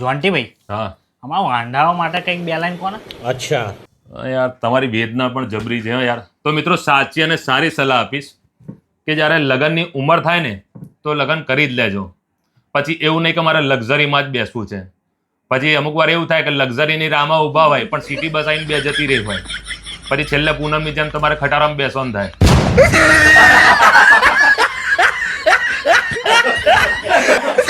જોન્ટીભાઈ, હા અમારા વાંઢાઓ માટે કંઈક બે લાઈન કોને? અચ્છા યાર તમારી વેદના પણ જબરી છે હો યાર. તો મિત્રો સાચી અને સારી સલાહ આપીશ કે જ્યારે લગ્નની ઉંમર થાય ને તો લગ્ન કરી જ લેજો. પછી એવું નહીં કે મારે લક્ઝરીમાં જ બેસવું છે. પછી અમુક વાર એવું થાય કે લક્ઝરીની રાહમાં ઊભા હોય પણ સિટી બસ આવીને બે જતી રહી હોય. પછી છેલ્લે પૂનમની જેમ તમારે ખટારામાં બેસવાનું થાય.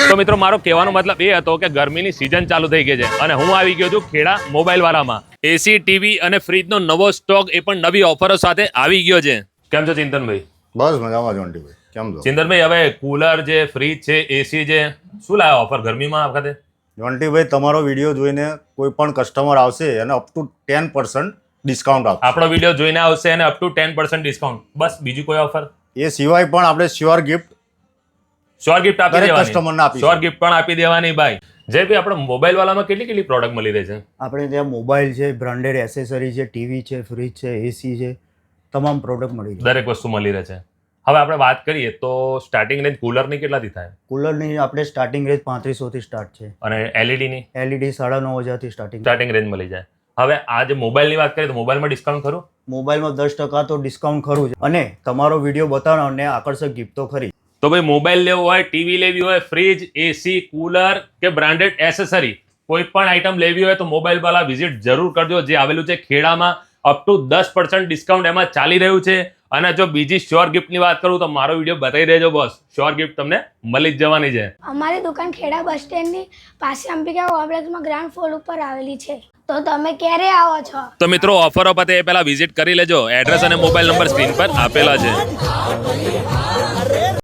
તો મિત્રો મારો કહેવાનો મતલબ એ હતો કે ગરમીની સિઝન ચાલુ થઈ ગઈ છે અને હું આવી ગયો છું ખેડા મોબાઈલ વાળામાં. એસી, ટીવી અને ફ્રીજનો નવો સ્ટોક એ પણ નવી ઓફરો સાથે આવી ગયો છે. કેમ છો ચિંતનભાઈ? બસ મજામાં જોન્ટીભાઈ, કેમ છો? ચિંતનભાઈ, હવે કુલર છે, ફ્રીજ છે, એસી છે, શું લાવ્યા ઓફર ગરમીમાં આ વખતે? જોન્ટીભાઈ, તમારો વિડીયો જોઈને કોઈ પણ કસ્ટમર આવશે અને અપ ટુ 10% ડિસ્કાઉન્ટ આપશે. આપણો વિડીયો જોઈને આવશે અને અપ ટુ 10% ડિસ્કાઉન્ટ, બસ બીજું કોઈ ઓફર? એ સિવાય પણ આપણે શ્યોર ગિફ્ટ શ્યોર ગિફ્ટ આપી દરેક દેવાની, કસ્ટમરને આપીશું. શ્યોર ગિફ્ટ પણ આપી દેવાની ભાઈ. જે ભાઈ આપણે મોબાઈલ વાળામાં કેટલી કેટલી પ્રોડક્ટ મળી રહી છે? આપણે ત્યાં મોબાઈલ છે, બ્રાન્ડેડ એસેસરી છે, ટીવી છે, ફ્રીજ છે, એસી છે, તમામ પ્રોડક્ટ મળી જાય. દરેક વસ્તુ મળી રહે છે. હવે આપણે વાત કરીએ તો સ્ટાર્ટિંગ રેન્જ કુલરની કેટલાથી થાય કુલરની આપણે સ્ટાર્ટિંગ રેન્જ 3500 થી સ્ટાર્ટ છે. અને એલઈડીની એલઈડી 9500 થી સ્ટાર્ટિંગ. સ્ટાર્ટિંગ રેન્જ મળી જાય. હવે આ જે મોબાઈલની વાત કરીએ તો મોબાઈલમાં ડિસ્કાઉન્ટ ખરું? મોબાઈલમાં 10% તો ડિસ્કાઉન્ટ ખરું છે અને તમારો વિડીયો બતાવો અને આકર્ષક ગિફ્ટ તો ખરી. તો ભાઈ મોબાઈલ લેવો હોય, ટીવી લેવી હોય, ફ્રીજ, એસી, કુલર કે બ્રાન્ડેડ એસેસરી કોઈ પણ આઈટમ લેવી હોય તો મોબાઈલ વાળા વિઝિટ જરૂર કરજો. જે આવેલું છે ખેડામાં. અપ ટુ 10% ડિસ્કાઉન્ટ એમાં ચાલી રહ્યું છે. અને જો બીજી શ્યોર ગિફ્ટની વાત કરું તો મારો વિડીયો બતાવી દેજો બોસ, શ્યોર ગિફ્ટ તમને મળી જ જવાની છે. અમારી દુકાન ખેડા બસ સ્ટેન્ડની પાસે અંબિકા કોમ્પ્લેક્સમાં ગ્રાઉન્ડ ફ્લોર ઉપર આવેલી છે. તો તમે ક્યારે આવો છો? તો મિત્રો ઓફરો પતે એ પહેલા વિઝિટ કરી લેજો. એડ્રેસ અને મોબાઈલ નંબર સ્ક્રીન પર આપેલા છે.